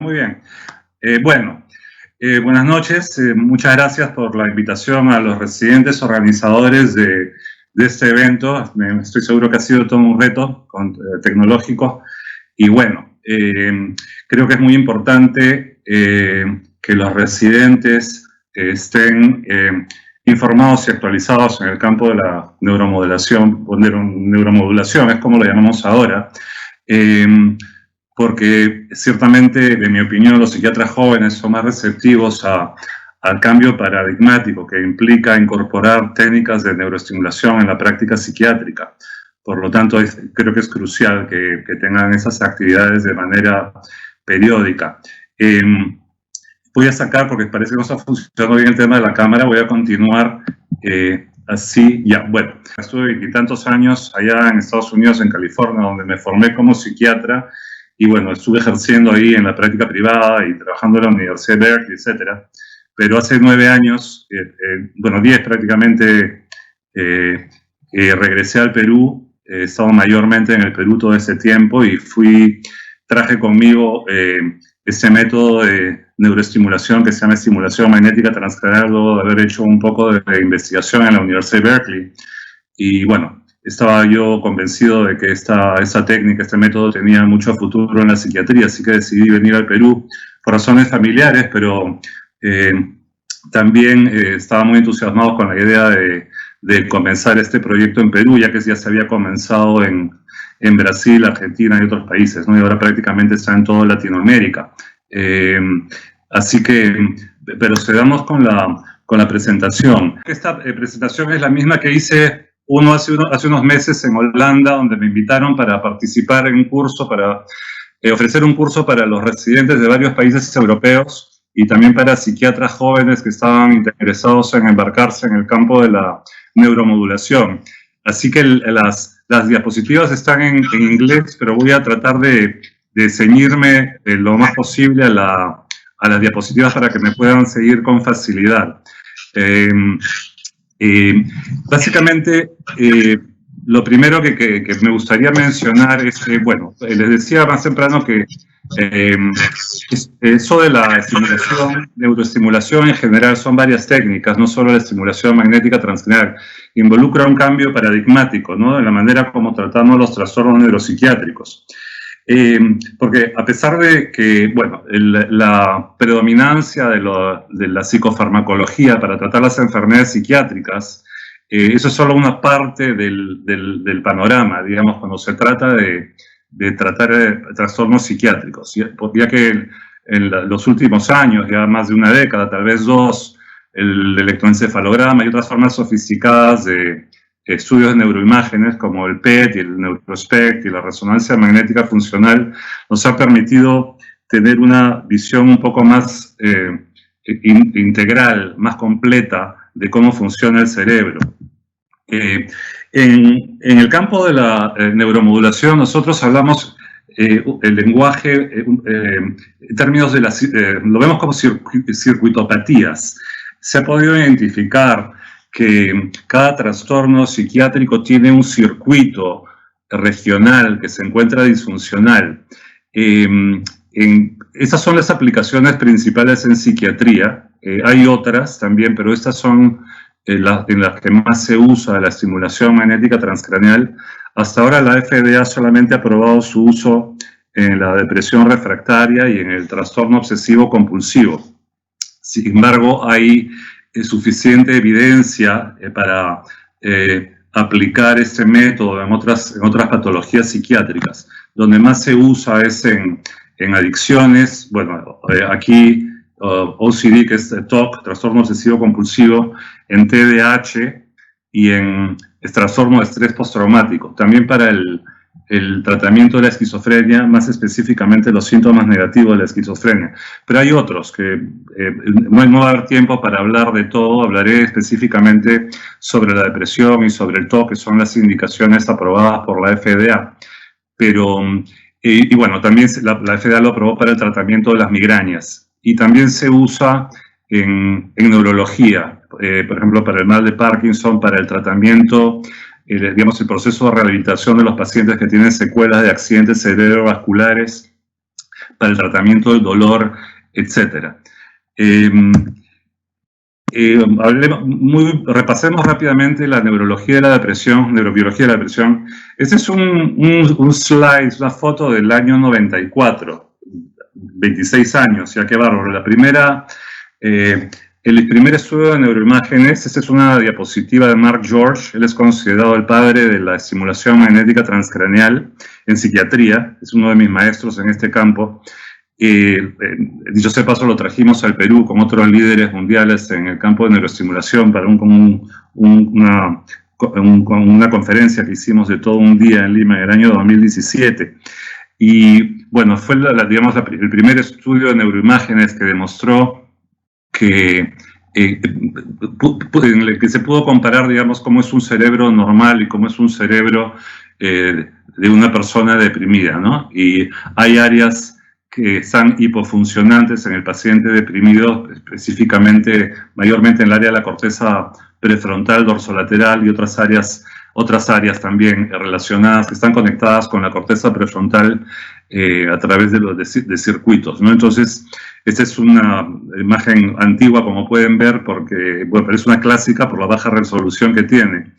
Muy bien. Buenas noches. Muchas gracias por la invitación a los residentes organizadores de este evento. Estoy seguro que ha sido todo un reto tecnológico. Y bueno, creo que es muy importante que los residentes estén informados y actualizados en el campo de la neuromodulación, es como lo llamamos ahora. Porque ciertamente, de mi opinión, los psiquiatras jóvenes son más receptivos al cambio paradigmático que implica incorporar técnicas de neuroestimulación en la práctica psiquiátrica. Por lo tanto, creo que es crucial que tengan esas actividades de manera periódica. Voy a sacar, porque parece que no está funcionando bien el tema de la cámara, voy a continuar así. Ya, bueno, estuve 20 y tantos años allá en Estados Unidos, en California, donde me formé como psiquiatra. Y bueno, estuve ejerciendo ahí en la práctica privada y trabajando en la Universidad de Berkeley, etc. Pero hace 9 años, 10 prácticamente, regresé al Perú. He estado mayormente en el Perú todo ese tiempo y traje conmigo ese método de neuroestimulación que se llama estimulación magnética transcranial, luego de haber hecho un poco de investigación en la Universidad de Berkeley. Y bueno, estaba yo convencido de que esta técnica, este método tenía mucho futuro en la psiquiatría, así que decidí venir al Perú por razones familiares, pero también estaba muy entusiasmado con la idea de comenzar este proyecto en Perú, ya que ya se había comenzado en Brasil, Argentina y otros países, ¿no? Y ahora prácticamente está en toda Latinoamérica. Así que procedamos con la presentación. Esta presentación es la misma que hice hace unos meses en Holanda, donde me invitaron para participar en un curso, para ofrecer un curso para los residentes de varios países europeos y también para psiquiatras jóvenes que estaban interesados en embarcarse en el campo de la neuromodulación. Así que las diapositivas están en inglés, pero voy a tratar de ceñirme lo más posible a las diapositivas para que me puedan seguir con facilidad. Básicamente, lo primero que me gustaría mencionar es que, bueno, les decía más temprano que eso de la neuroestimulación en general son varias técnicas, no solo la estimulación magnética transcranial, involucra un cambio paradigmático, ¿no?, en la manera como tratamos los trastornos neuropsiquiátricos. Porque a pesar de que, bueno, la predominancia de la psicofarmacología para tratar las enfermedades psiquiátricas, eso es solo una parte del panorama, digamos, cuando se trata de tratar trastornos psiquiátricos, ya que en los últimos años, ya más de una década, tal vez 2, el electroencefalograma y otras formas sofisticadas de estudios de neuroimágenes como el PET y el NeuroSpect y la resonancia magnética funcional nos ha permitido tener una visión un poco más integral, más completa de cómo funciona el cerebro. En el campo de la neuromodulación nosotros hablamos el lenguaje en términos de lo vemos como circuitopatías. Se ha podido identificar que cada trastorno psiquiátrico tiene un circuito regional que se encuentra disfuncional. Estas son las aplicaciones principales en psiquiatría. Hay otras también, pero estas son en las que más se usa la estimulación magnética transcranial. Hasta ahora la FDA solamente ha aprobado su uso en la depresión refractaria y en el trastorno obsesivo compulsivo. Sin embargo, hay suficiente evidencia para aplicar este método en otras patologías psiquiátricas. Donde más se usa es en adicciones, bueno, aquí OCD, que es TOC, trastorno obsesivo compulsivo, en TDAH y en trastorno de estrés postraumático. También para el tratamiento de la esquizofrenia, más específicamente los síntomas negativos de la esquizofrenia. Pero hay otros que no va a haber tiempo para hablar de todo. Hablaré específicamente sobre la depresión y sobre el TOC, que son las indicaciones aprobadas por la FDA. Pero, y bueno, también la FDA lo aprobó para el tratamiento de las migrañas. Y también se usa en neurología, por ejemplo, para el mal de Parkinson, para el tratamiento, digamos, el proceso de rehabilitación de los pacientes que tienen secuelas de accidentes cerebrovasculares, para el tratamiento del dolor, etc. Repasemos rápidamente la neurobiología de la depresión. Este es un slide, una foto del año 94, 26 años, ya que bárbaro. El primer estudio de neuroimágenes, esta es una diapositiva de Mark George, él es considerado el padre de la estimulación magnética transcraneal en psiquiatría, es uno de mis maestros en este campo. Dicho sea de paso, lo trajimos al Perú con otros líderes mundiales en el campo de neuroestimulación para una conferencia que hicimos de todo un día en Lima en el año 2017. Y bueno, fue el primer estudio de neuroimágenes que demostró que en el que se pudo comparar, digamos, cómo es un cerebro normal y cómo es un cerebro de una persona deprimida, ¿no? Y hay áreas que están hipofuncionantes en el paciente deprimido, específicamente, mayormente en el área de la corteza prefrontal dorsolateral y otras áreas también relacionadas, que están conectadas con la corteza prefrontal a través de circuitos, ¿no? Entonces, esta es una imagen antigua, como pueden ver, porque bueno, es una clásica por la baja resolución que tiene,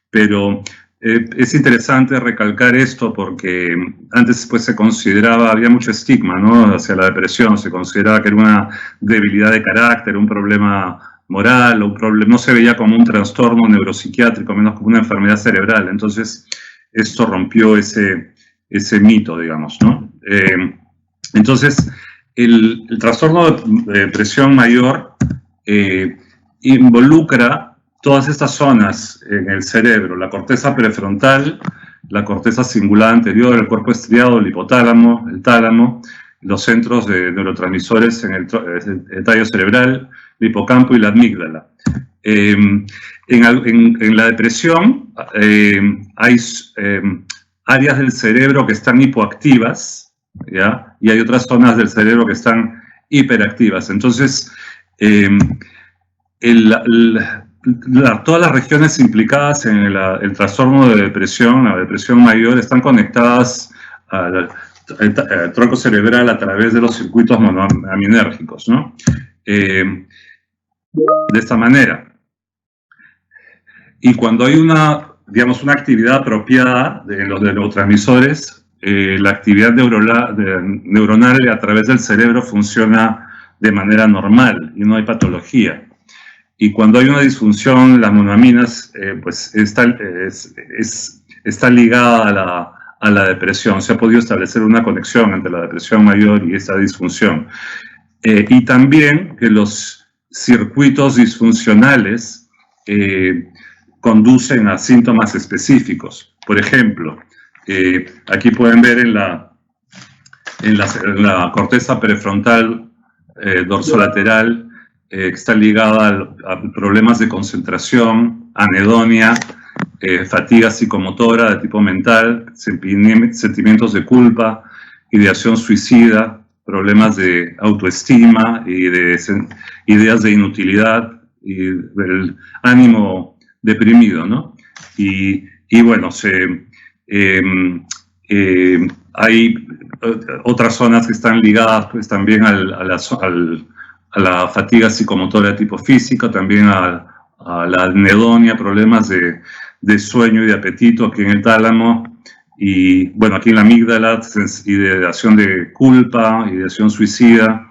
pero es interesante recalcar esto porque antes pues se consideraba, había mucho estigma, ¿no?, hacia la depresión, se consideraba que era una debilidad de carácter, un problema moral, no se veía como un trastorno neuropsiquiátrico, menos como una enfermedad cerebral. Entonces esto rompió ese mito, digamos, ¿no? Entonces el trastorno de depresión mayor involucra todas estas zonas en el cerebro: la corteza prefrontal, la corteza cingulada anterior, el cuerpo estriado, el hipotálamo, el tálamo, los centros de neurotransmisores en el tallo cerebral, el hipocampo y la amígdala. En la depresión hay áreas del cerebro que están hipoactivas, ¿ya? Y hay otras zonas del cerebro que están hiperactivas. Entonces, todas las regiones implicadas en el trastorno de depresión, la depresión mayor, están conectadas al tronco cerebral a través de los circuitos monoaminérgicos, ¿no? De esta manera. Y cuando hay una actividad apropiada de los neurotransmisores, la actividad neuronal a través del cerebro funciona de manera normal y no hay patología. Y cuando hay una disfunción, las monoaminas pues está ligada a la depresión. Se ha podido establecer una conexión entre la depresión mayor y esta disfunción. Y también que los circuitos disfuncionales conducen a síntomas específicos. Por ejemplo, aquí pueden ver en la corteza prefrontal dorsolateral, que está ligada a problemas de concentración, anedonia, fatiga psicomotora de tipo mental, sentimientos de culpa, ideación suicida, problemas de autoestima y de ideas de inutilidad y del ánimo deprimido, ¿no? Y bueno, hay otras zonas que están ligadas pues también a la fatiga psicomotora de tipo físico, también a la anedonia, problemas de sueño y de apetito aquí en el tálamo, y bueno, aquí en la amígdala, ideación de culpa, ideación suicida,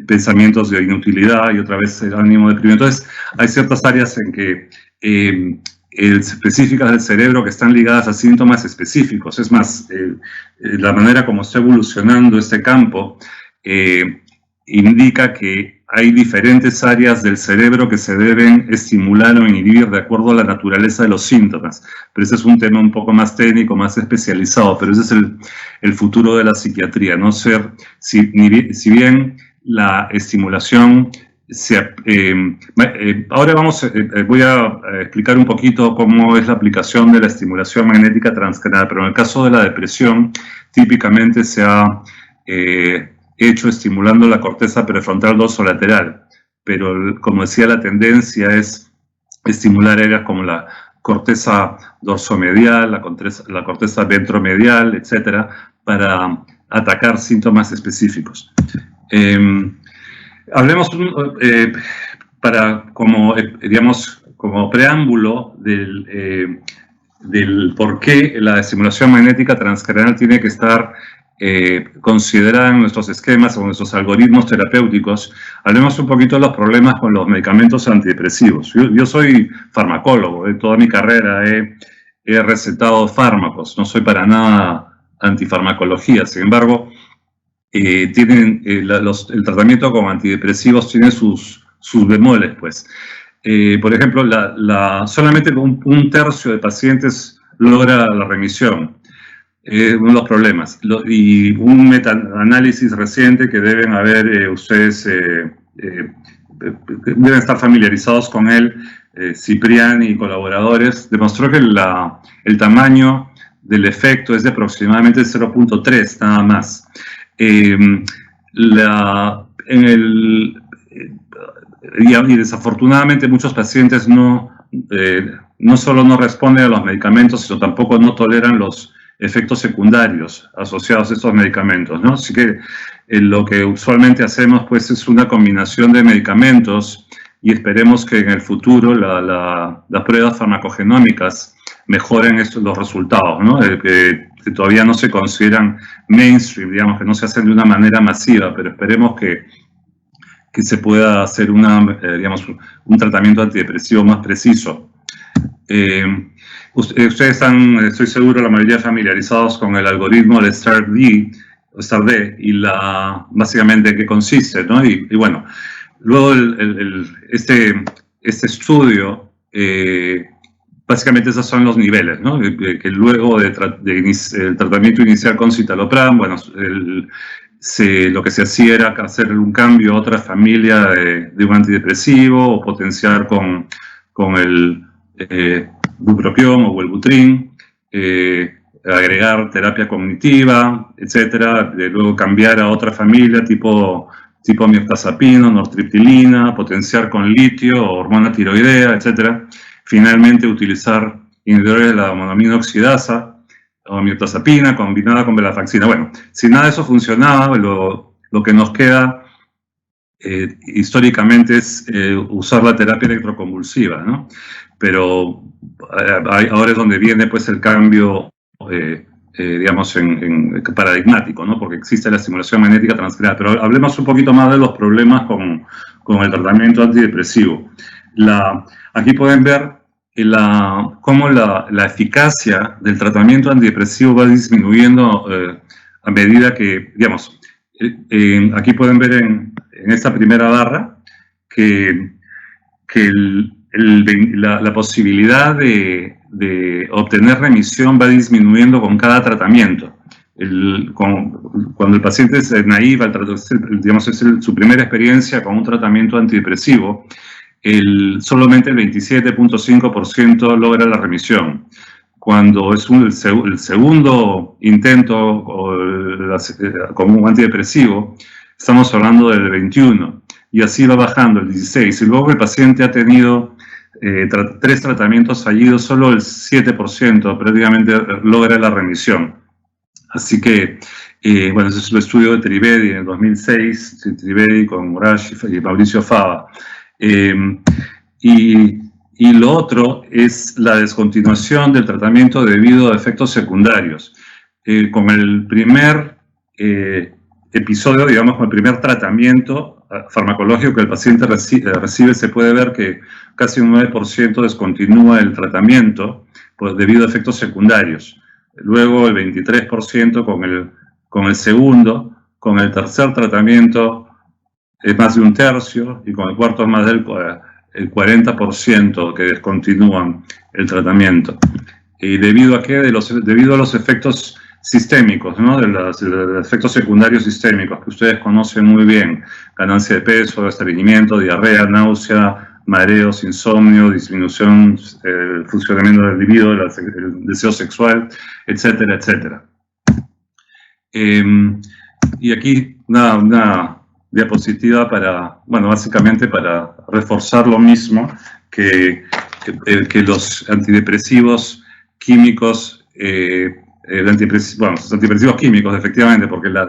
pensamientos de inutilidad y otra vez el ánimo deprimido. Entonces, hay ciertas áreas en que específicas del cerebro que están ligadas a síntomas específicos. Es más, la manera como está evolucionando este campo indica que hay diferentes áreas del cerebro que se deben estimular o inhibir de acuerdo a la naturaleza de los síntomas. Pero ese es un tema un poco más técnico, más especializado, pero ese es el futuro de la psiquiatría, ¿no? Si bien la estimulación ahora voy a explicar un poquito cómo es la aplicación de la estimulación magnética transcranial, pero en el caso de la depresión, típicamente se ha hecho estimulando la corteza prefrontal dorsolateral, pero como decía, la tendencia es estimular áreas como la corteza dorsomedial, la corteza ventromedial, etcétera, para atacar síntomas específicos. Hablemos como preámbulo del por qué la estimulación magnética transcranial tiene que estar considerada en nuestros esquemas o nuestros algoritmos terapéuticos. Hablemos un poquito de los problemas con los medicamentos antidepresivos. Yo soy farmacólogo, toda mi carrera he recetado fármacos, no soy para nada antifarmacología. Sin embargo, el tratamiento con antidepresivos tiene sus bemoles, pues. Por ejemplo, solamente un tercio de pacientes logra la remisión. Uno de los problemas. Y un metaanálisis reciente que deben haber ustedes, deben estar familiarizados con él, Cipriani y colaboradores, demostró que el tamaño del efecto es de aproximadamente 0.3, nada más. Y desafortunadamente muchos pacientes no solo no responden a los medicamentos, sino tampoco no toleran los efectos secundarios asociados a estos medicamentos, ¿no? Así que lo que usualmente hacemos, pues, es una combinación de medicamentos y esperemos que en el futuro las pruebas farmacogenómicas mejoren los resultados, ¿no? Que todavía no se consideran mainstream, digamos, que no se hacen de una manera masiva, pero esperemos que se pueda hacer un tratamiento antidepresivo más preciso. Ustedes están, estoy seguro, la mayoría familiarizados con el algoritmo de STAR-D y básicamente en qué consiste, ¿no? Y bueno, luego este estudio, básicamente esos son los niveles, ¿no? Que luego del tratamiento inicial con citalopram, bueno, lo que se hacía era hacer un cambio a otra familia de un antidepresivo o potenciar con el bupropión o Wellbutrin, agregar terapia cognitiva, etcétera, luego cambiar a otra familia tipo mirtazapina, nortriptilina, potenciar con litio o hormona tiroidea, etcétera. Finalmente utilizar inhibidores de la monoamina oxidasa o mirtazapina combinada con venlafaxina. Bueno, si nada de eso funcionaba, lo que nos queda históricamente es usar la terapia electroconvulsiva, ¿no? Pero ahora es donde viene, pues, el cambio, digamos, paradigmático, ¿no? Porque existe la estimulación magnética transcranial. Pero hablemos un poquito más de los problemas con el tratamiento antidepresivo. Aquí pueden ver cómo la eficacia del tratamiento antidepresivo va disminuyendo a medida que, digamos, aquí pueden ver en esta primera barra que la posibilidad de obtener remisión va disminuyendo con cada tratamiento. Cuando el paciente es naive, digamos, es su primera experiencia con un tratamiento antidepresivo, solamente el 27.5% logra la remisión. Cuando es el segundo intento con un antidepresivo, estamos hablando del 21%, y así va bajando el 16%. Y luego el paciente ha tenido 3 tratamientos fallidos, solo el 7% prácticamente logra la remisión. Así que, bueno, ese es el estudio de Trivedi en el 2006, Trivedi con Murash y Mauricio Fava. Y lo otro es la descontinuación del tratamiento debido a efectos secundarios. Con el primer episodio, digamos, con el primer tratamiento farmacológico que el paciente recibe, se puede ver que casi un 9% descontinúa el tratamiento debido a efectos secundarios. Luego el 23% con el segundo, con el tercer tratamiento es más de un tercio, y con el cuarto es más del 40% que descontinúan el tratamiento. ¿Y debido a qué? Debido a los efectos sistémicos, ¿no? De los efectos secundarios sistémicos que ustedes conocen muy bien: ganancia de peso, estreñimiento, diarrea, náusea, mareos, insomnio, disminución del funcionamiento del libido, el deseo sexual, etcétera, etcétera. Y aquí una diapositiva bueno, básicamente para reforzar lo mismo, que los antidepresivos químicos los antidepresivos químicos, efectivamente, porque la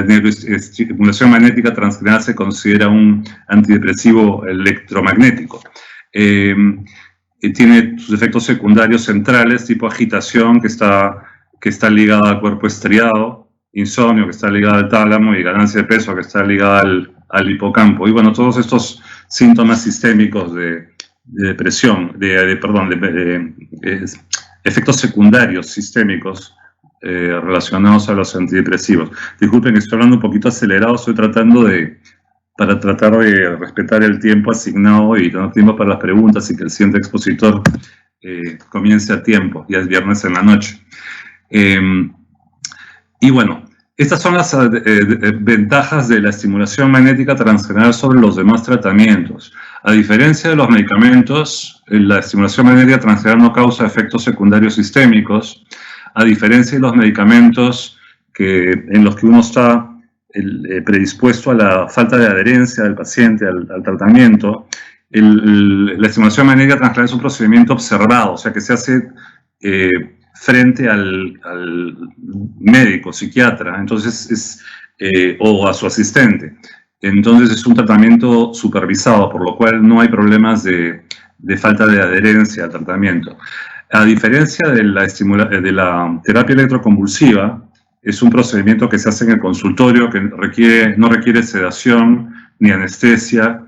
neuroestimulación magnética transcranial se considera un antidepresivo electromagnético. Tiene sus efectos secundarios centrales, tipo agitación, que está ligada al cuerpo estriado, insomnio, que está ligada al tálamo, y ganancia de peso, que está ligada al hipocampo. Y bueno, todos estos síntomas sistémicos de depresión, efectos secundarios sistémicos relacionados a los antidepresivos. Disculpen, estoy hablando un poquito acelerado, estoy tratando para tratar de respetar el tiempo asignado y tener tiempo para las preguntas y que el siguiente expositor comience a tiempo. Ya es viernes en la noche. Y bueno, estas son las ventajas de la estimulación magnética transcranial sobre los demás tratamientos. A diferencia de los medicamentos, la estimulación magnética transcranial no causa efectos secundarios sistémicos. A diferencia de los medicamentos en los que uno está predispuesto a la falta de adherencia del paciente al tratamiento, la estimulación magnética transcranial es un procedimiento observado, o sea que se hace frente al médico, psiquiatra, entonces o a su asistente. Entonces es un tratamiento supervisado, por lo cual no hay problemas de falta de adherencia al tratamiento. A diferencia de la terapia electroconvulsiva, es un procedimiento que se hace en el consultorio, que no requiere sedación, ni anestesia,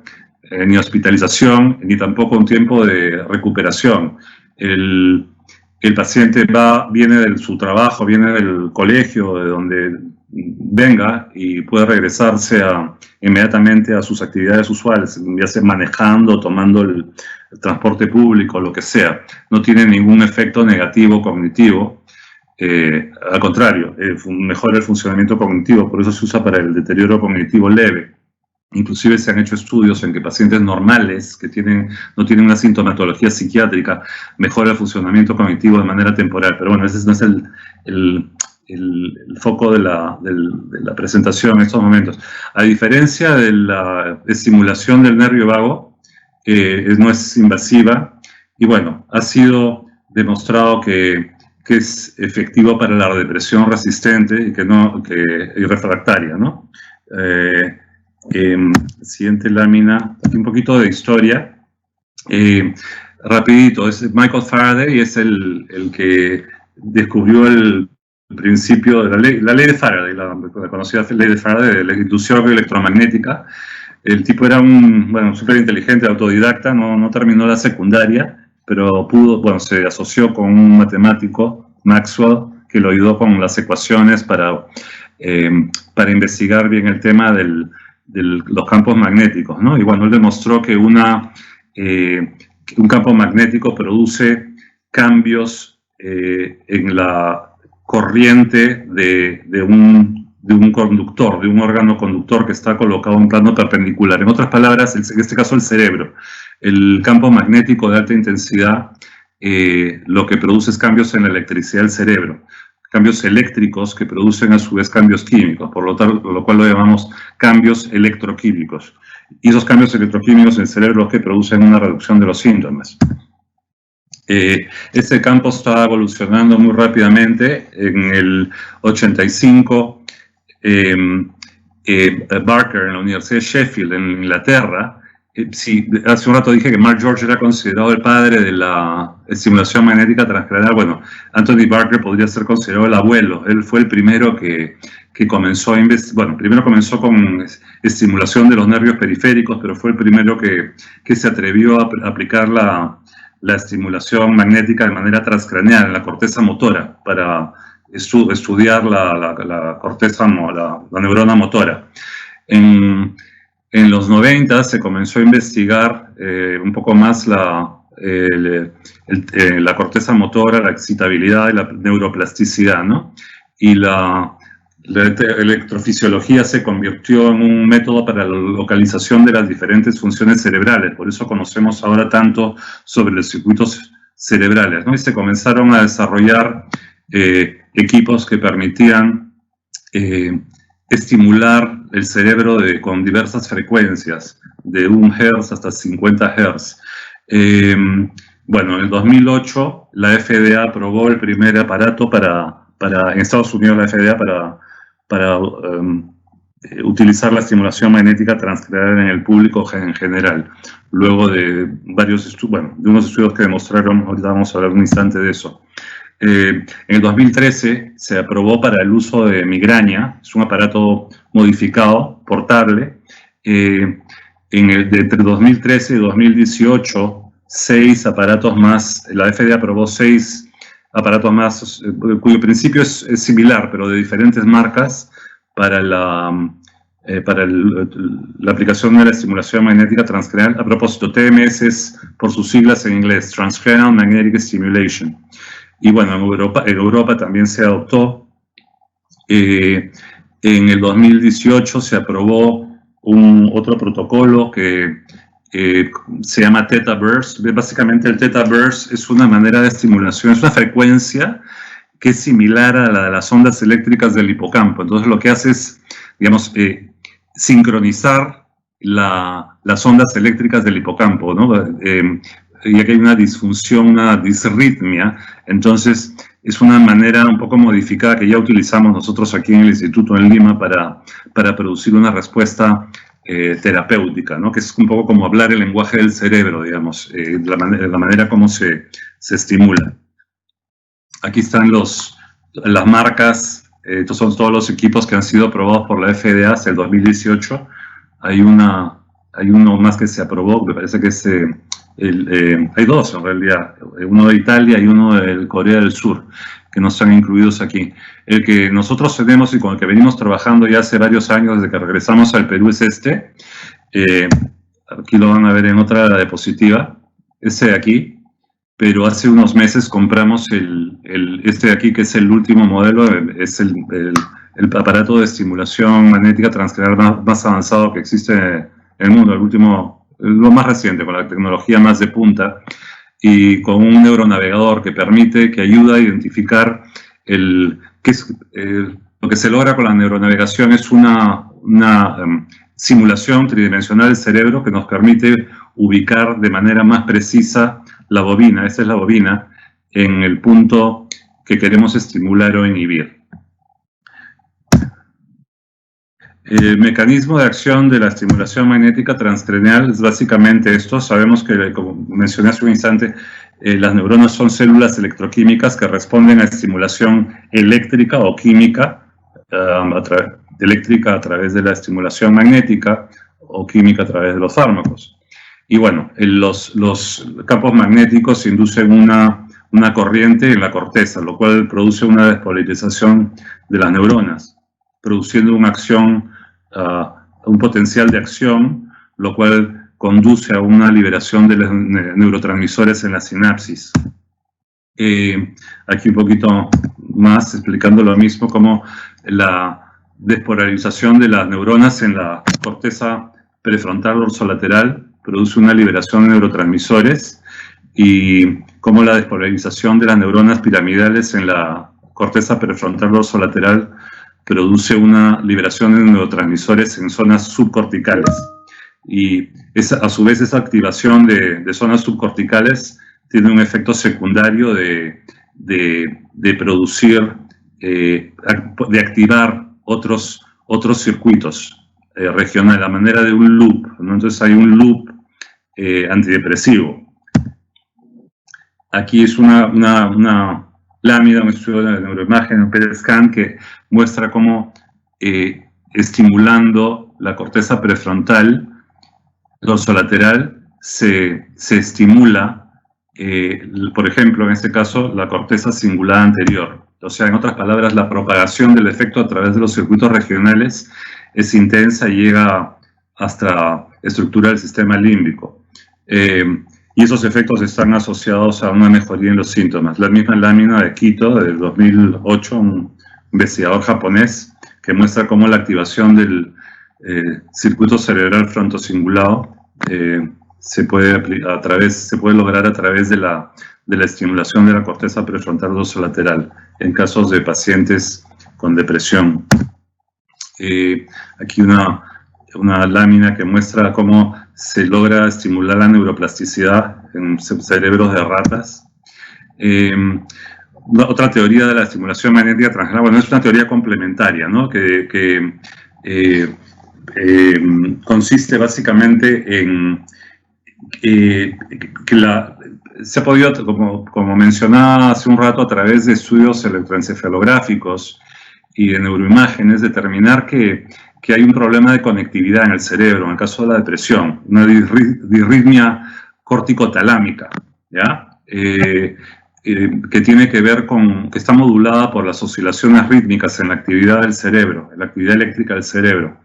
ni hospitalización, ni tampoco un tiempo de recuperación. El paciente viene de su trabajo, viene del colegio, de donde venga, y puede regresarse inmediatamente a sus actividades usuales, ya sea manejando, tomando el transporte público, lo que sea. No tiene ningún efecto negativo cognitivo. Al contrario, mejora el funcionamiento cognitivo, por eso se usa para el deterioro cognitivo leve. Inclusive se han hecho estudios en que pacientes normales que no tienen una sintomatología psiquiátrica mejora el funcionamiento cognitivo de manera temporal. Pero bueno, ese no es el foco de la presentación en estos momentos. A diferencia de la estimulación del nervio vago, no es invasiva y bueno, ha sido demostrado que es efectivo para la depresión resistente y refractaria, ¿no? Siguiente lámina, un poquito de historia. Rapidito, es Michael Faraday, es el que descubrió el principio de la ley de Faraday, la conocida ley de Faraday, de la inducción electromagnética. El tipo era súper inteligente, autodidacta, no terminó la secundaria, pero se asoció con un matemático, Maxwell, que lo ayudó con las ecuaciones para investigar bien el tema de los campos magnéticos, ¿no? Y bueno, él demostró que un campo magnético produce cambios en la corriente de un conductor, de un órgano conductor que está colocado en un plano perpendicular. En otras palabras, en este caso el cerebro. El campo magnético de alta intensidad lo que produce es cambios en la electricidad del cerebro, cambios eléctricos que producen a su vez cambios químicos, por lo cual lo llamamos cambios electroquímicos. Y esos cambios electroquímicos en el cerebro que producen una reducción de los síntomas. Este campo está evolucionando muy rápidamente. En el 85, Barker, en la Universidad de Sheffield, en Inglaterra, sí, hace un rato dije que Mark George era considerado el padre de la estimulación magnética transcranial. Bueno, Anthony Barker podría ser considerado el abuelo. Él fue el primero que comenzó a investigar. Bueno, primero comenzó con estimulación de los nervios periféricos, pero fue el primero que se atrevió a aplicar la estimulación magnética de manera transcraneal en la corteza motora para estudiar la corteza, la neurona motora. En los 90 se comenzó a investigar un poco más la corteza motora, la excitabilidad y la neuroplasticidad, ¿no? Y la electrofisiología se convirtió en un método para la localización de las diferentes funciones cerebrales. Por eso conocemos ahora tanto sobre los circuitos cerebrales, ¿no? Y se comenzaron a desarrollar equipos que permitían estimular el cerebro con diversas frecuencias, de 1 Hz hasta 50 Hz. bueno, en el 2008 la FDA aprobó el primer aparato en Estados Unidos, la FDA para utilizar la estimulación magnética transcranial en el público en general, luego de de unos estudios que demostraron, ahorita vamos a hablar un instante de eso. En el 2013 se aprobó para el uso de migraña, es un aparato modificado, portable. Entre 2013 y 2018, 6 aparatos más, la FDA aprobó 6 aparatos más, cuyo principio es similar, pero de diferentes marcas, para la aplicación de la estimulación magnética transcranial. A propósito, TMS es por sus siglas en inglés, Transcranial Magnetic Stimulation. Y bueno, en Europa también se adoptó. En el 2018 se aprobó otro protocolo que se llama Theta Burst. Básicamente el Theta Burst es una manera de estimulación, es una frecuencia que es similar a la de las ondas eléctricas del hipocampo. Entonces lo que hace es, digamos, sincronizar las ondas eléctricas del hipocampo, ¿no? Ya que hay una disfunción, una disritmia, entonces es una manera un poco modificada que ya utilizamos nosotros aquí en el Instituto en Lima para producir una respuesta terapéutica, ¿no? Que es un poco como hablar el lenguaje del cerebro, digamos, la manera como se estimula. Aquí están las marcas, estos son todos los equipos que han sido aprobados por la FDA hasta el 2018. Hay uno más que se aprobó, me parece que es... hay dos en realidad, uno de Italia y uno de Corea del Sur, que no están incluidos aquí. El que nosotros tenemos y con el que venimos trabajando ya hace varios años, desde que regresamos al Perú, es este. Aquí lo van a ver en otra diapositiva, este de aquí. Pero hace unos meses compramos este de aquí, que es el último modelo, es el aparato de estimulación magnética transcranial más avanzado que existe en el mundo, lo más reciente, con la tecnología más de punta, y con un neuronavegador que ayuda a identificar lo que se logra con la neuronavegación es una simulación tridimensional del cerebro que nos permite ubicar de manera más precisa la bobina, esta es la bobina, en el punto que queremos estimular o inhibir. El mecanismo de acción de la estimulación magnética transcranial es básicamente esto. Sabemos que, como mencioné hace un instante, las neuronas son células electroquímicas que responden a estimulación eléctrica o química, eléctrica a través de la estimulación magnética o química a través de los fármacos. Y bueno, los campos magnéticos inducen una corriente en la corteza, lo cual produce una despolarización de las neuronas, produciendo un potencial de acción, lo cual conduce a una liberación de los neurotransmisores en la sinapsis. Aquí un poquito más explicando lo mismo, como la despolarización de las neuronas en la corteza prefrontal dorsolateral produce una liberación de neurotransmisores, y como la despolarización de las neuronas piramidales en la corteza prefrontal dorsolateral produce una liberación de neurotransmisores en zonas subcorticales. Y a su vez esa activación de zonas subcorticales tiene un efecto secundario de producir, de activar otros circuitos regionales, a manera de un loop, ¿no? Entonces hay un loop antidepresivo. Aquí es una lámina, un estudio de neuroimagen, un PET scan, que muestra cómo estimulando la corteza prefrontal dorsolateral se estimula, por ejemplo, en este caso, la corteza cingulada anterior. O sea, en otras palabras, la propagación del efecto a través de los circuitos regionales es intensa y llega hasta estructurar el sistema límbico. Y esos efectos están asociados a una mejoría en los síntomas. La misma lámina de Quito, del 2008, un investigador japonés, que muestra cómo la activación del circuito cerebral frontocingulado se puede lograr a través de la estimulación de la corteza prefrontal dorsolateral en casos de pacientes con depresión. Aquí una lámina que muestra cómo se logra estimular la neuroplasticidad en cerebros de ratas. Otra teoría de la estimulación magnética transcranial, bueno, es una teoría complementaria, ¿no? que consiste básicamente en que se ha podido, como mencionaba hace un rato, a través de estudios electroencefalográficos y de neuroimágenes, determinar que hay un problema de conectividad en el cerebro, en el caso de la depresión, una disritmia córtico-talámica, ¿ya? Que tiene que ver con, que está modulada por las oscilaciones rítmicas en la actividad del cerebro, en la actividad eléctrica del cerebro.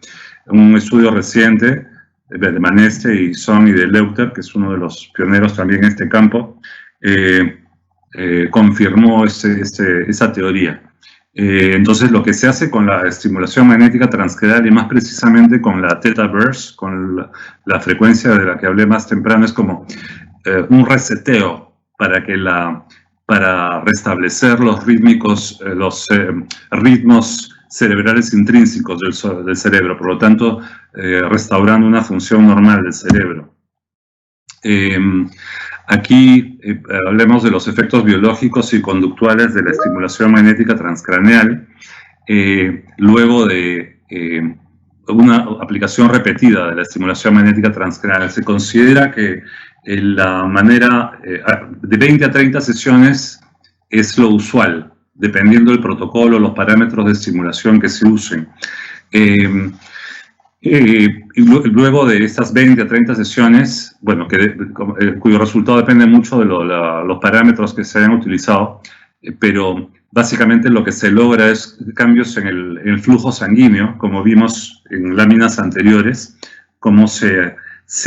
Un estudio reciente de Maneste y Son y de Leuchter, que es uno de los pioneros también en este campo, confirmó esa teoría. Entonces, lo que se hace con la estimulación magnética transcranial y más precisamente con la theta burst, con la frecuencia de la que hablé más temprano, es como un reseteo para restablecer los ritmos cerebrales intrínsecos del cerebro, por lo tanto, restaurando una función normal del cerebro. Aquí hablemos de los efectos biológicos y conductuales de la estimulación magnética transcranial, luego de una aplicación repetida de la estimulación magnética transcranial. Se considera que la manera de 20 a 30 sesiones es lo usual, dependiendo del protocolo, los parámetros de estimulación que se usen. Y luego de estas 20 a 30 sesiones, bueno, cuyo resultado depende mucho de los parámetros que se hayan utilizado, pero básicamente lo que se logra es cambios en el flujo sanguíneo, como vimos en láminas anteriores, cómo se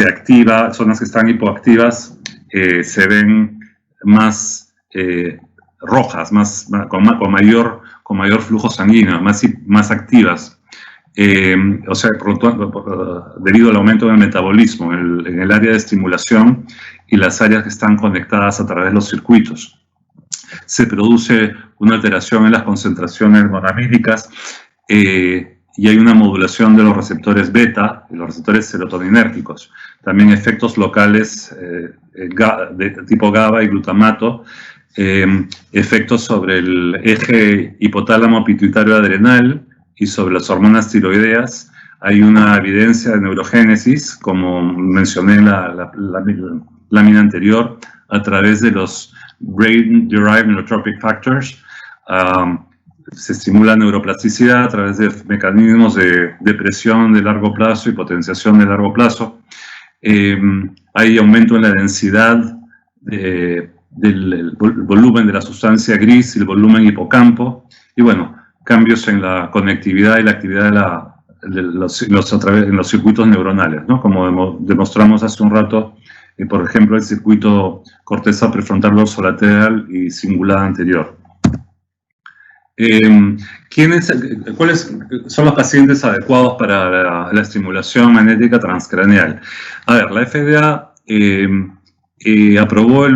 activa, zonas que están hipoactivas se ven más rojas, con mayor flujo sanguíneo, más activas. O sea, debido al aumento del metabolismo en el área de estimulación y las áreas que están conectadas a través de los circuitos. Se produce una alteración en las concentraciones monoamínicas y hay una modulación de los receptores beta y los receptores serotoninérgicos. También efectos locales de tipo GABA y glutamato, efectos sobre el eje hipotálamo pituitario adrenal y sobre las hormonas tiroideas. Hay una evidencia de neurogénesis, como mencioné en la lámina anterior, a través de los Brain-Derived Neurotropic Factors. Se estimula neuroplasticidad a través de mecanismos de depresión de largo plazo y potenciación de largo plazo. Hay aumento en la densidad del volumen de la sustancia gris y el volumen hipocampo. Y bueno, cambios en la conectividad y la actividad en los circuitos neuronales, ¿no? Como demostramos hace un rato, por ejemplo, el circuito corteza prefrontal dorsolateral y cingulada anterior. ¿Cuáles son los pacientes adecuados para la estimulación magnética transcranial? A ver, la FDA aprobó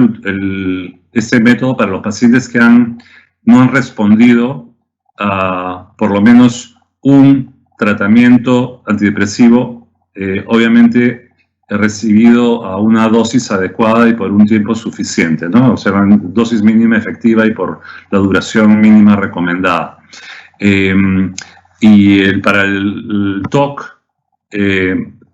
este método para los pacientes que no han respondido a por lo menos un tratamiento antidepresivo, obviamente recibido a una dosis adecuada y por un tiempo suficiente, ¿no? O sea, una dosis mínima efectiva y por la duración mínima recomendada. Para el TOC,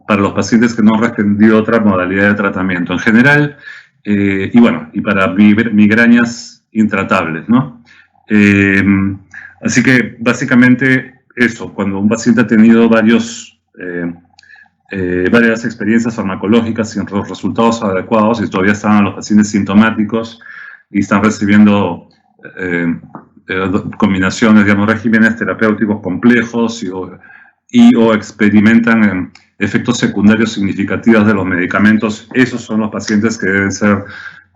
para los pacientes que no han respondido a otra modalidad de tratamiento en general, y para migrañas intratables, ¿no? Así que básicamente eso, cuando un paciente ha tenido varias experiencias farmacológicas sin los resultados adecuados y todavía están los pacientes sintomáticos y están recibiendo combinaciones, digamos, regímenes terapéuticos complejos o experimentan efectos secundarios significativos de los medicamentos, esos son los pacientes que deben ser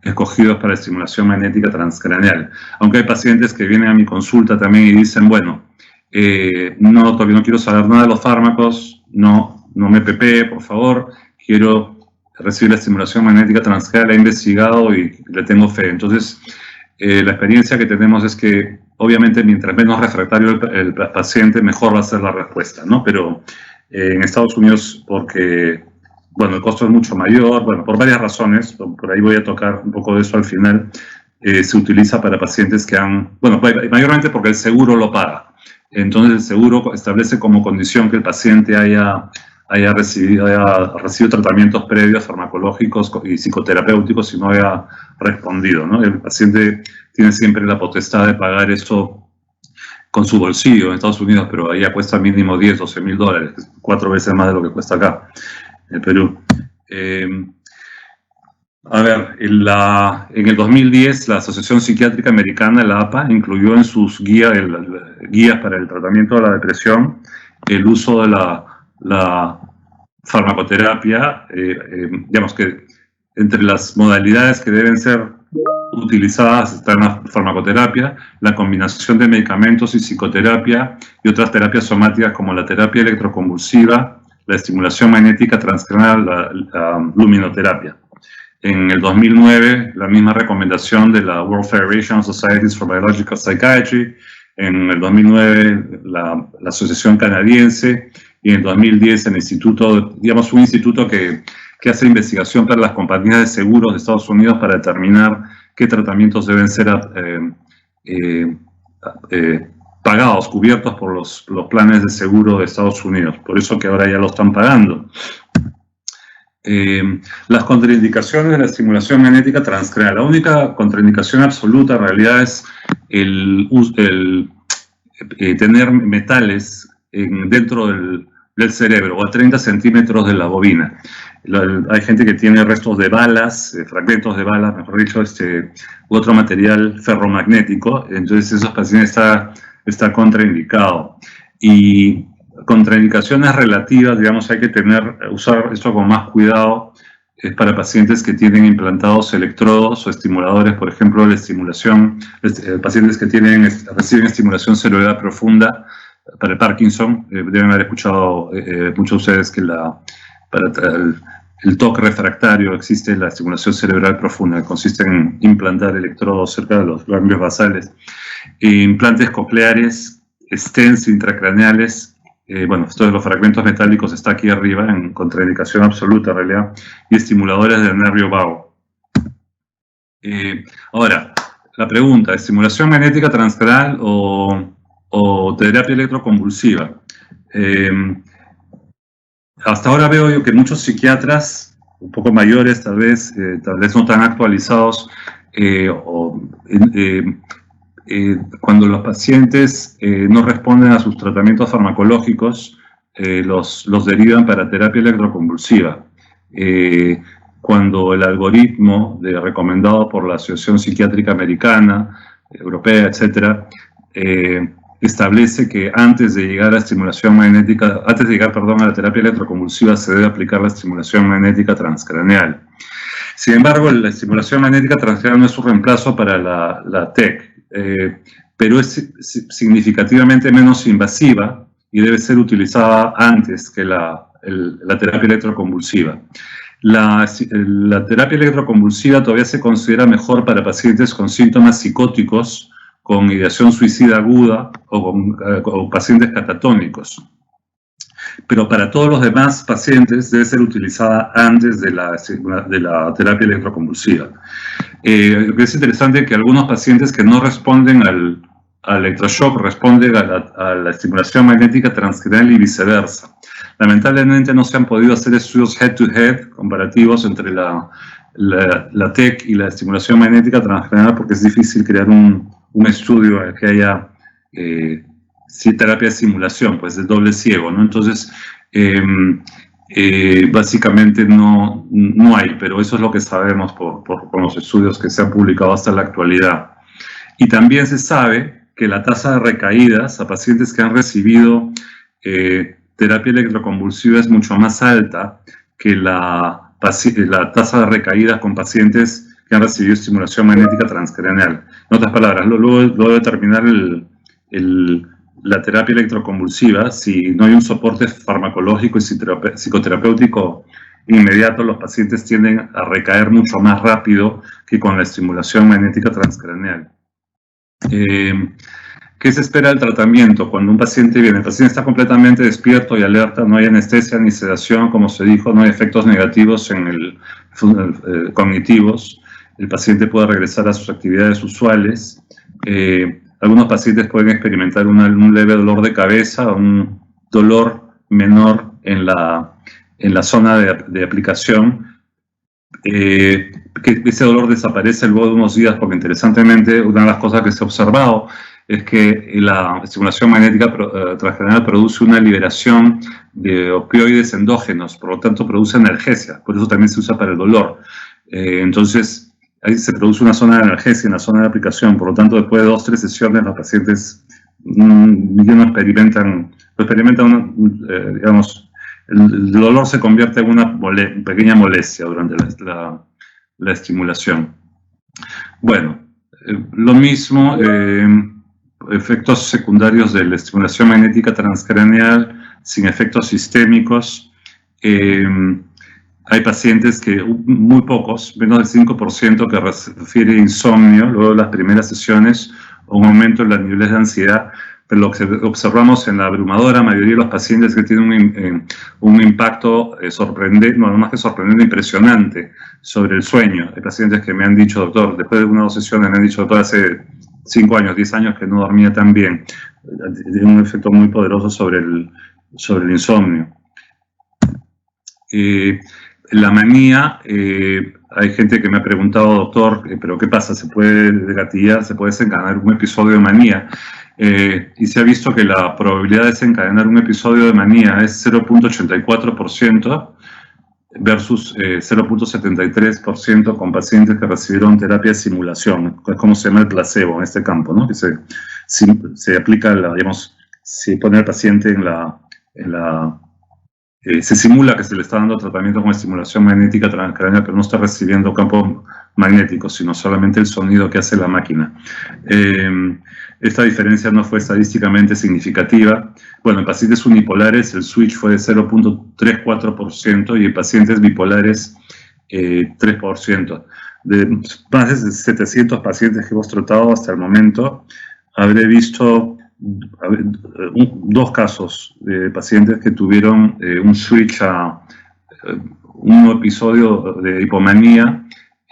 escogidos para estimulación magnética transcranial. Aunque hay pacientes que vienen a mi consulta también y dicen, bueno, todavía no quiero saber nada de los fármacos, no me PP, por favor, quiero recibir la estimulación magnética transcranial, he investigado y le tengo fe. Entonces, la experiencia que tenemos es que, obviamente, mientras menos refractario el paciente, mejor va a ser la respuesta, ¿no? Pero en Estados Unidos, porque bueno, el costo es mucho mayor, bueno, por varias razones, por ahí voy a tocar un poco de eso al final. Se utiliza para pacientes que han, bueno, mayormente porque el seguro lo paga. Entonces el seguro establece como condición que el paciente haya recibido tratamientos previos farmacológicos y psicoterapéuticos y no haya respondido, ¿no? El paciente tiene siempre la potestad de pagar eso con su bolsillo en Estados Unidos, pero allá cuesta mínimo 10, 12 mil dólares, 4 veces más de lo que cuesta acá, en Perú. A ver, en el 2010 la Asociación Psiquiátrica Americana, la APA, incluyó en sus guías para el tratamiento de la depresión el uso de la farmacoterapia, digamos que entre las modalidades que deben ser utilizadas está la farmacoterapia, la combinación de medicamentos y psicoterapia y otras terapias somáticas como la terapia electroconvulsiva, la estimulación magnética transcranial, la luminoterapia. En el 2009, la misma recomendación de la World Federation of Societies for Biological Psychiatry, en el 2009 la Asociación Canadiense, y en el 2010 el instituto, digamos un instituto que hace investigación para las compañías de seguros de Estados Unidos para determinar qué tratamientos deben ser pagados, cubiertos por los planes de seguro de Estados Unidos. Por eso que ahora ya lo están pagando. Las contraindicaciones de la estimulación magnética transcranial. La única contraindicación absoluta en realidad es tener metales dentro del cerebro o a 30 centímetros de la bobina. Hay gente que tiene restos de balas, fragmentos de balas, mejor dicho, u otro material ferromagnético, entonces esos pacientes está contraindicado. Y contraindicaciones relativas, digamos, hay que usar esto con más cuidado, es para pacientes que tienen implantados electrodos o estimuladores, por ejemplo, la estimulación, pacientes que reciben estimulación cerebral profunda para el Parkinson. Deben haber escuchado muchos de ustedes que para el TOC refractario existe la estimulación cerebral profunda, que consiste en implantar electrodos cerca de los ganglios basales, implantes cocleares, stents intracraneales. Bueno, esto de los fragmentos metálicos está aquí arriba, en contraindicación absoluta en realidad, y estimuladores del nervio vago. Ahora, la pregunta, ¿estimulación magnética transcranial o terapia electroconvulsiva? Hasta ahora veo yo que muchos psiquiatras, un poco mayores tal vez no tan actualizados, cuando los pacientes no responden a sus tratamientos farmacológicos, los derivan para terapia electroconvulsiva. Cuando el algoritmo recomendado por la Asociación Psiquiátrica Americana, Europea, etcétera, establece que antes de llegar a la terapia electroconvulsiva se debe aplicar la estimulación magnética transcraneal. Sin embargo, la estimulación magnética transcranial no es un reemplazo para la TEC, pero es significativamente menos invasiva y debe ser utilizada antes que la terapia electroconvulsiva. La terapia electroconvulsiva todavía se considera mejor para pacientes con síntomas psicóticos, con ideación suicida aguda o pacientes catatónicos. Pero para todos los demás pacientes debe ser utilizada antes de la terapia electroconvulsiva. Es interesante que algunos pacientes que no responden al electroshock responden a la estimulación magnética transcranial y viceversa. Lamentablemente no se han podido hacer estudios head-to-head comparativos entre la TEC y la estimulación magnética transcranial porque es difícil crear un estudio en el que haya terapia de simulación, pues de doble ciego, ¿no? Entonces, básicamente no hay, pero eso es lo que sabemos por los estudios que se han publicado hasta la actualidad. Y también se sabe que la tasa de recaídas a pacientes que han recibido terapia electroconvulsiva es mucho más alta que la tasa de recaídas con pacientes que han recibido estimulación magnética transcranial. En otras palabras, luego de terminar la terapia electroconvulsiva, si no hay un soporte farmacológico y psicoterapéutico inmediato, los pacientes tienden a recaer mucho más rápido que con la estimulación magnética transcranial. ¿Qué ¿Qué se espera del tratamiento? Cuando un paciente viene, el paciente está completamente despierto y alerta, no hay anestesia ni sedación, como se dijo, no hay efectos negativos cognitivos, el paciente puede regresar a sus actividades usuales. Algunos pacientes pueden experimentar un leve dolor de cabeza, un dolor menor en la zona de aplicación, que ese dolor desaparece luego de unos días, porque interesantemente una de las cosas que se ha observado es que la estimulación magnética transcranial produce una liberación de opioides endógenos, por lo tanto produce analgesia, por eso también se usa para el dolor. Entonces, ahí se produce una zona de analgesia en la zona de aplicación, por lo tanto después de 2 o 3 sesiones los pacientes no experimentan, digamos, el dolor se convierte en una pequeña molestia durante la estimulación. Bueno, lo mismo, efectos secundarios de la estimulación magnética transcraneal sin efectos sistémicos. Hay pacientes muy pocos, menos del 5%, que refiere insomnio luego de las primeras sesiones o un aumento en los niveles de ansiedad. Pero lo que observamos en la abrumadora mayoría de los pacientes que tienen un impacto sorprendente, no más que sorprendente, impresionante sobre el sueño. Hay pacientes que me han dicho, doctor, después de una o dos sesiones me han dicho, doctor, hace 5 años, 10 años que no dormía tan bien. Tiene un efecto muy poderoso sobre el insomnio. La manía, hay gente que me ha preguntado, doctor, ¿pero qué pasa? ¿Se puede gatillar, se puede desencadenar un episodio de manía? Y se ha visto que la probabilidad de desencadenar un episodio de manía es 0.84% versus 0.73% con pacientes que recibieron terapia de simulación, es como se llama el placebo en este campo, ¿no? Que se aplica, digamos, se pone al paciente se simula que se le está dando tratamiento con estimulación magnética transcraneal, pero no está recibiendo campos magnéticos, sino solamente el sonido que hace la máquina. Esta diferencia no fue estadísticamente significativa. Bueno, en pacientes unipolares el switch fue de 0.34% y en pacientes bipolares 3%. De más de 700 pacientes que hemos tratado hasta el momento, habré visto 2 casos de pacientes que tuvieron un switch a un episodio de hipomanía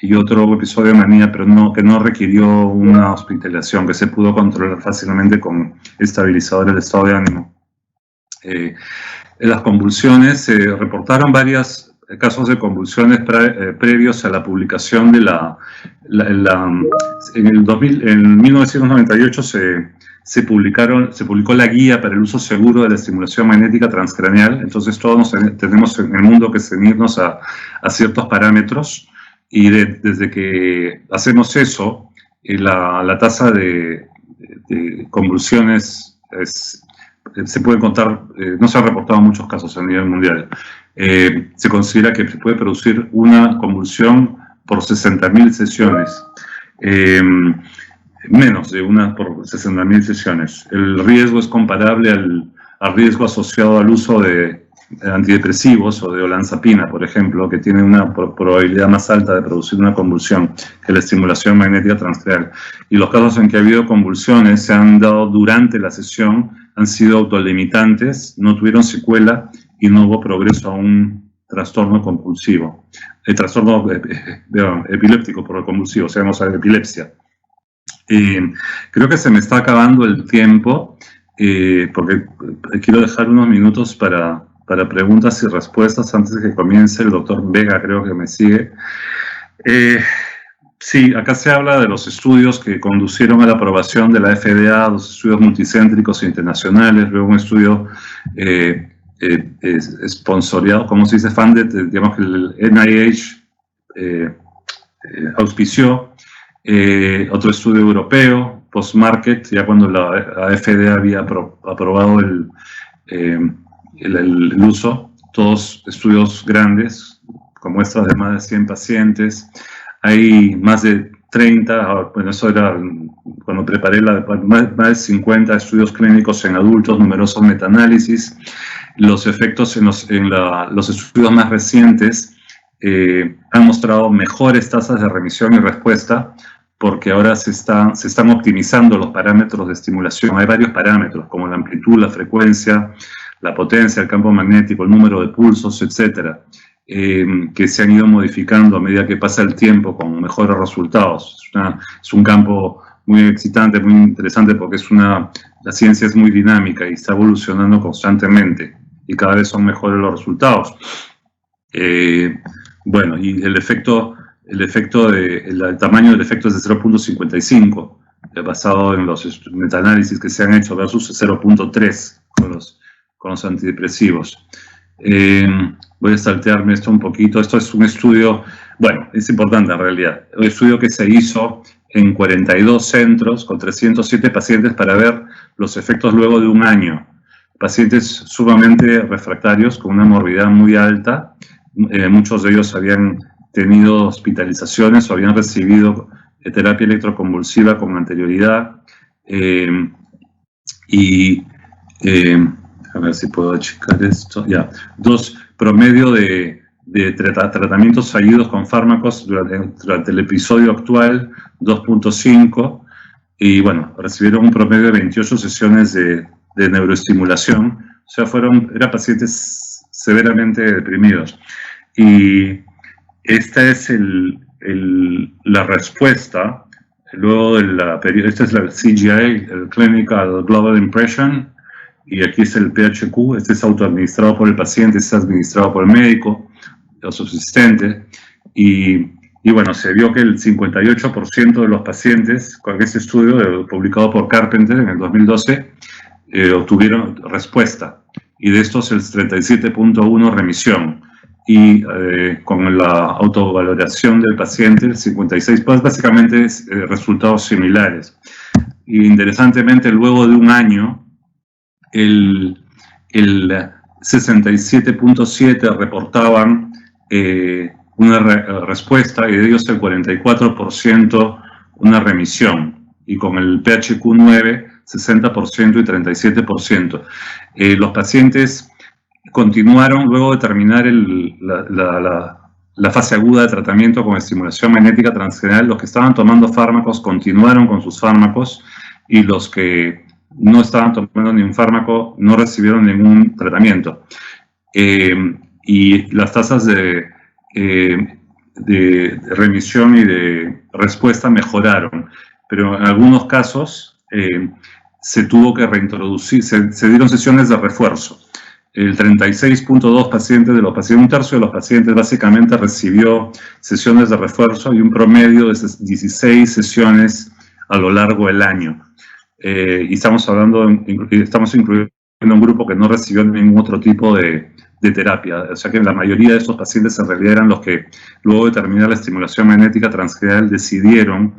y otro episodio de manía, pero que no requirió una hospitalización, que se pudo controlar fácilmente con estabilizadores de estado de ánimo. En las convulsiones se reportaron varios casos de convulsiones previos a la publicación de en 1998 se publicó la guía para el uso seguro de la estimulación magnética transcraneal. Entonces todos tenemos en el mundo que ceñirnos a ciertos parámetros, y desde que hacemos eso, la tasa de convulsiones se puede contar, no se han reportado muchos casos a nivel mundial. Se considera que se puede producir una convulsión por 60.000 sesiones. Menos de una por 60.000 sesiones. El riesgo es comparable al riesgo asociado al uso de antidepresivos o de olanzapina, por ejemplo, que tiene una probabilidad más alta de producir una convulsión que la estimulación magnética transcraneal. Y los casos en que ha habido convulsiones se han dado durante la sesión, han sido autolimitantes, no tuvieron secuela y no hubo progreso a un trastorno compulsivo. El trastorno epiléptico por el convulsivo, o sea, epilepsia. Creo que se me está acabando el tiempo, porque quiero dejar unos minutos para preguntas y respuestas antes de que comience el doctor Vega, creo que me sigue. Sí, acá se habla de los estudios que conducieron a la aprobación de la FDA, los estudios multicéntricos internacionales, luego un estudio sponsoreado, como se dice, funded, digamos que el NIH auspició. Otro estudio europeo, post-market, ya cuando la FDA había aprobado el uso, todos estudios grandes, con muestras de más de 100 pacientes. Hay más de 30, bueno, eso era cuando preparé más de 50 estudios clínicos en adultos, numerosos metaanálisis. Los efectos en los estudios más recientes han mostrado mejores tasas de remisión y respuesta porque ahora se están optimizando los parámetros de estimulación. Hay varios parámetros, como la amplitud, la frecuencia, la potencia, el campo magnético, el número de pulsos, etcétera, que se han ido modificando a medida que pasa el tiempo con mejores resultados. Es un campo muy excitante, muy interesante, porque la ciencia es muy dinámica y está evolucionando constantemente, y cada vez son mejores los resultados. Bueno, y el tamaño del efecto es de 0.55, basado en los metaanálisis que se han hecho, versus 0.3 con los antidepresivos. Voy a saltearme esto un poquito. Esto es un estudio, bueno, es importante en realidad, un estudio que se hizo en 42 centros con 307 pacientes para ver los efectos luego de un año. Pacientes sumamente refractarios con una morbidad muy alta, muchos de ellos habían tenido hospitalizaciones o habían recibido terapia electroconvulsiva con anterioridad, a ver si puedo checar esto, ya, promedio de tratamientos fallidos con fármacos durante el episodio actual, 2.5, y bueno, recibieron un promedio de 28 sesiones de neuroestimulación, o sea, eran pacientes severamente deprimidos. Y esta es la respuesta, luego esta es la CGI, el Clinical Global Impression, y aquí es el PHQ. Este es autoadministrado por el paciente, este es administrado por el médico, el subsistente, y bueno, se vio que el 58% de los pacientes con este estudio, publicado por Carpenter en el 2012, obtuvieron respuesta, y de estos el 37.1 remisión, y con la autovaloración del paciente, el 56, pues básicamente resultados similares. Y interesantemente, luego de un año, el 67.7 reportaban una respuesta, y de ellos el 44% una remisión, y con el PHQ-9, 60% y 37%. Los pacientes continuaron, luego de terminar la fase aguda de tratamiento con estimulación magnética transcranial, los que estaban tomando fármacos continuaron con sus fármacos, y los que no estaban tomando ningún fármaco no recibieron ningún tratamiento. Y las tasas de remisión y de respuesta mejoraron, pero en algunos casos se tuvo que reintroducir, se dieron sesiones de refuerzo. El 36.2 pacientes de los pacientes, un tercio de los pacientes básicamente recibió sesiones de refuerzo, y un promedio de 16 sesiones a lo largo del año. Y estamos incluyendo un grupo que no recibió ningún otro tipo de terapia. O sea que la mayoría de estos pacientes en realidad eran los que, luego de terminar la estimulación magnética transcranial, decidieron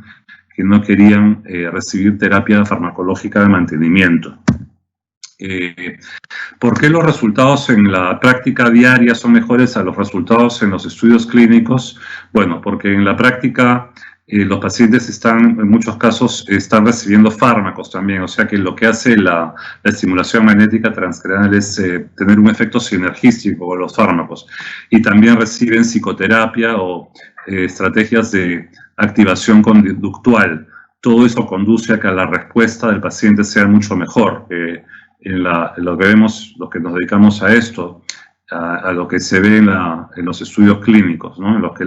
que no querían recibir terapia farmacológica de mantenimiento. ¿Por qué los resultados en la práctica diaria son mejores a los resultados en los estudios clínicos? Bueno, porque en la práctica los pacientes en muchos casos están recibiendo fármacos también, o sea que lo que hace la estimulación magnética transcranial es tener un efecto sinergístico con los fármacos, y también reciben psicoterapia o estrategias de activación conductual. Todo eso conduce a que la respuesta del paciente sea mucho mejor. Lo que vemos, los que nos dedicamos a esto, a lo que se ve en los estudios clínicos, ¿no? En los que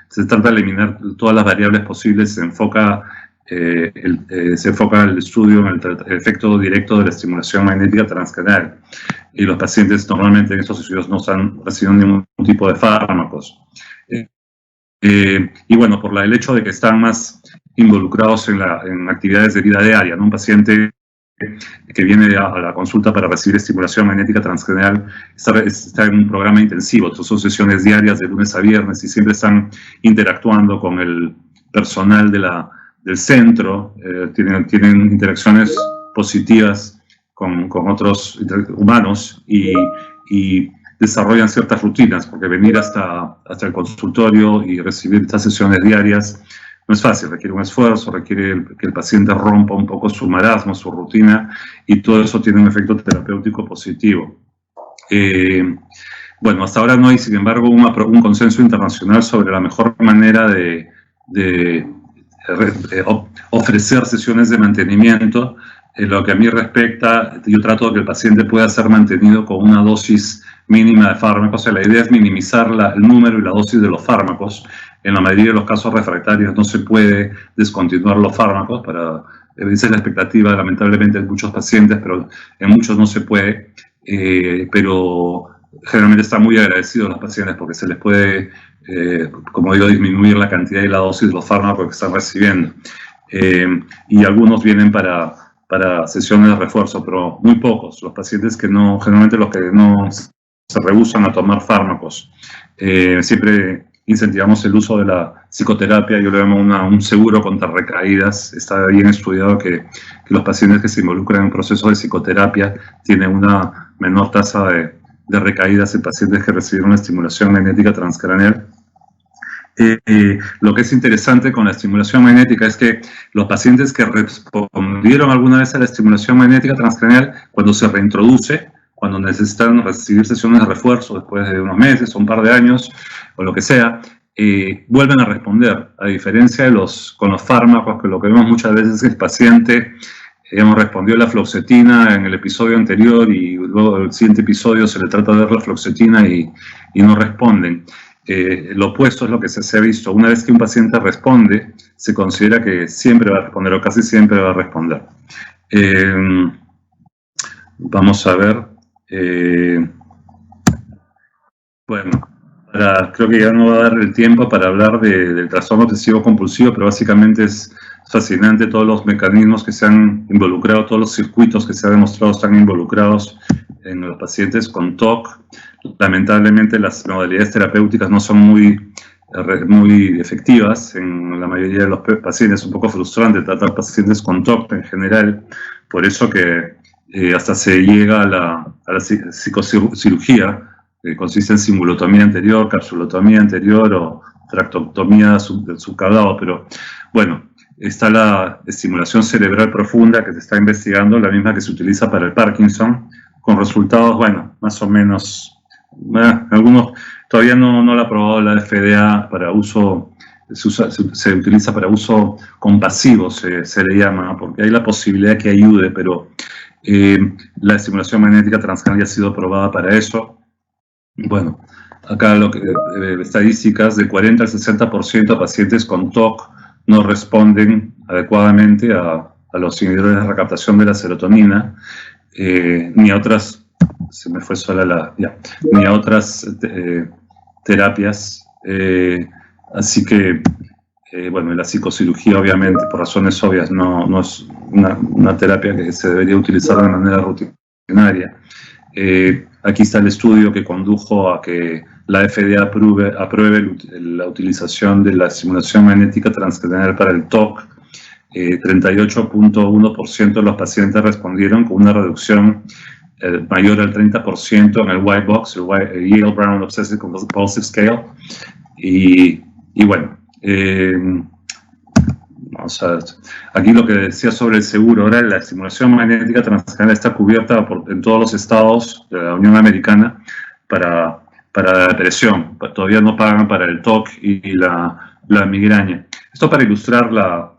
se trata de eliminar todas las variables posibles, se enfoca el estudio en el efecto directo de la estimulación magnética transcranial, y los pacientes normalmente en estos estudios no están recibiendo ningún tipo de fármacos. Y bueno, por el hecho de que están más involucrados en actividades de vida diaria, ¿no? Un paciente que viene a la consulta para recibir estimulación magnética transcranial está en un programa intensivo, son sesiones diarias de lunes a viernes, y siempre están interactuando con el personal del centro, tienen interacciones positivas con otros humanos, y desarrollan ciertas rutinas, porque venir hasta el consultorio y recibir estas sesiones diarias no es fácil, requiere un esfuerzo, requiere que el paciente rompa un poco su marasmo, su rutina, y todo eso tiene un efecto terapéutico positivo. Bueno, hasta ahora no hay, sin embargo, un consenso internacional sobre la mejor manera de ofrecer sesiones de mantenimiento. En lo que a mí respecta, yo trato de que el paciente pueda ser mantenido con una dosis mínima de fármacos. O sea, la idea es minimizar el número y la dosis de los fármacos. En la mayoría de los casos refractarios no se puede descontinuar los fármacos. Esa es la expectativa, lamentablemente, de muchos pacientes, pero en muchos no se puede. Pero generalmente están muy agradecidos los pacientes porque se les puede, como digo, disminuir la cantidad y la dosis de los fármacos que están recibiendo. Y algunos vienen para sesiones de refuerzo, pero muy pocos. Los pacientes que no, generalmente los que no se rehúsan a tomar fármacos. Siempre incentivamos el uso de la psicoterapia. Yo le llamo un seguro contra recaídas. Está bien estudiado que los pacientes que se involucran en un proceso de psicoterapia tienen una menor tasa de recaídas en pacientes que recibieron una estimulación magnética transcraneal. Lo que es interesante con la estimulación magnética es que los pacientes que respondieron alguna vez a la estimulación magnética transcraneal, cuando se reintroduce, cuando necesitan recibir sesiones de refuerzo después de unos meses o un par de años, o lo que sea, vuelven a responder, a diferencia de con los fármacos, que lo que vemos muchas veces es que el paciente respondió a la fluoxetina en el episodio anterior y luego el siguiente episodio se le trata de dar la fluoxetina y no responden. Lo opuesto es lo que se ha visto. Una vez que un paciente responde, se considera que siempre va a responder o casi siempre va a responder. Vamos a ver. Bueno, creo que ya no va a dar el tiempo para hablar del trastorno obsesivo compulsivo, pero básicamente es fascinante todos los mecanismos que se han involucrado, todos los circuitos que se han demostrado están involucrados en los pacientes con TOC. Lamentablemente las modalidades terapéuticas no son muy efectivas en la mayoría de los pacientes. Es un poco frustrante tratar pacientes con TOC en general, por eso que hasta se llega a la psicocirugía, que consiste en simulotomía anterior, capsulotomía anterior o tractotomía del subcaudado. Pero bueno, está la estimulación cerebral profunda que se está investigando, la misma que se utiliza para el Parkinson, con resultados, bueno, más o menos, algunos todavía no la ha aprobado la FDA para uso, se utiliza para uso compasivo, se le llama, porque hay la posibilidad que ayude, pero la estimulación magnética transcranial ha sido aprobada para eso. Bueno, acá estadísticas de 40 al 60% de pacientes con TOC no responden adecuadamente a los inhibidores de recaptación de la serotonina, ni a otras, se me fue sola ni a otras terapias, así que, bueno, la psicocirugía obviamente, por razones obvias, no es una terapia que se debería utilizar de manera rutinaria. Aquí está el estudio que condujo a que la FDA apruebe la utilización de la estimulación magnética transcranial para el TOC. 38.1% de los pacientes respondieron con una reducción mayor al 30% en el white box, el Yale-Brown Obsessive Compulsive Scale. Y bueno, vamos a ver. Aquí lo que decía sobre el seguro, ahora la estimulación magnética transcranial está cubierta en todos los estados de la Unión Americana para la depresión. Todavía no pagan para el TOC y la migraña. Esto para ilustrar la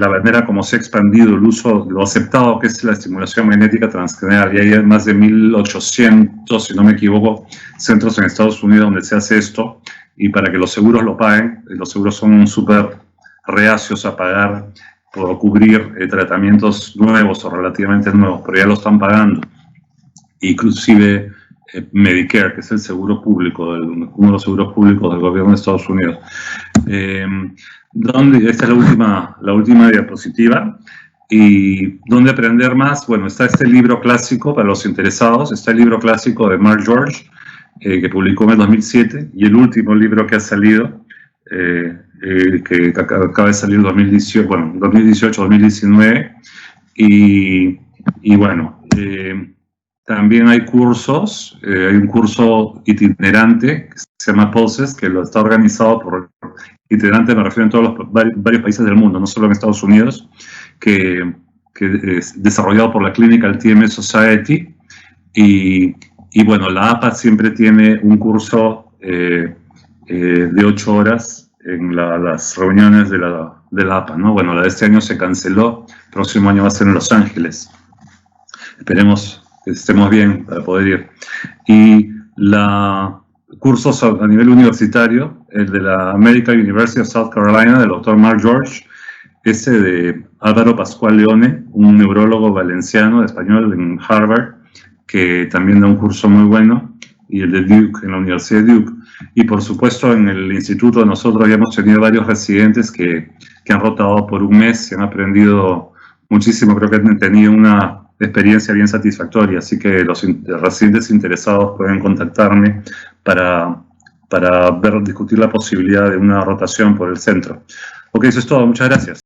manera como se ha expandido el uso, lo aceptado que es la estimulación magnética transcranial. Y hay más de 1.800, si no me equivoco, centros en Estados Unidos donde se hace esto. Y para que los seguros lo paguen, los seguros son súper reacios a pagar por cubrir tratamientos nuevos o relativamente nuevos, pero ya lo están pagando. Inclusive Medicare, que es el seguro público, uno de los seguros públicos del gobierno de Estados Unidos. Esta es la última diapositiva. ¿Y dónde aprender más? Bueno, está este libro clásico para los interesados, está el libro clásico de Mark George, que publicó en el 2007, y el último libro que ha salido, que acaba de salir en 2018, bueno, 2018-2019, y bueno, también hay cursos, hay un curso itinerante que se llama Pulses, que lo está organizado por itinerante, me refiero en todos los varios países del mundo, no solo en Estados Unidos, que es desarrollado por la Clinical TMS Society, y bueno, la APA siempre tiene un curso de 8 horas las reuniones de la APA, ¿no? Bueno, la de este año se canceló, el próximo año va a ser en Los Ángeles. Esperemos que estemos bien para poder ir. Y cursos a nivel universitario, el de la American University of South Carolina, del doctor Mark George, ese de Álvaro Pascual Leone, un neurólogo valenciano de español en Harvard, que también da un curso muy bueno, y el de Duke, en la Universidad de Duke. Y por supuesto en el instituto nosotros ya hemos tenido varios residentes que han rotado por un mes, que han aprendido muchísimo, creo que han tenido una experiencia bien satisfactoria, así que los residentes interesados pueden contactarme para discutir la posibilidad de una rotación por el centro. Ok, eso es todo, muchas gracias.